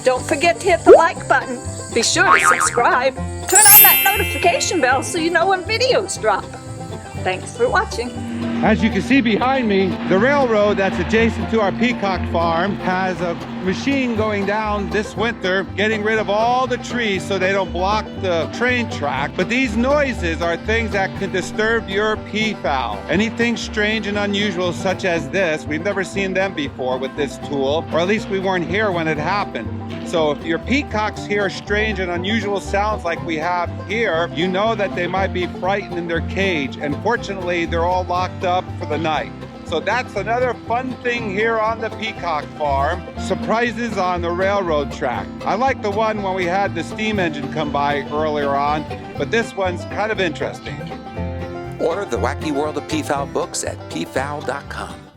Don't forget to hit the like button. Be sure to subscribe. Turn on that notification bell so you know when videos drop. Thanks for watching. As you can see behind me, the railroad that's adjacent to our peacock farm has a machine going down this winter, getting rid of all the trees so they don't block the train track. But these noises are things that can disturb your peafowl. Anything strange and unusual such as this, we've never seen them before with this tool, or at least we weren't here when it happened. So if your peacocks hear strange and unusual sounds like we have here, you know that they might be frightened in their cage. And fortunately, they're all locked up for the night. So that's another fun thing here on the peacock farm. Surprises on the railroad track. I like the one when we had the steam engine come by earlier on, but this one's kind of interesting. Order the Wacky World of Peafowl books at peafowl.com.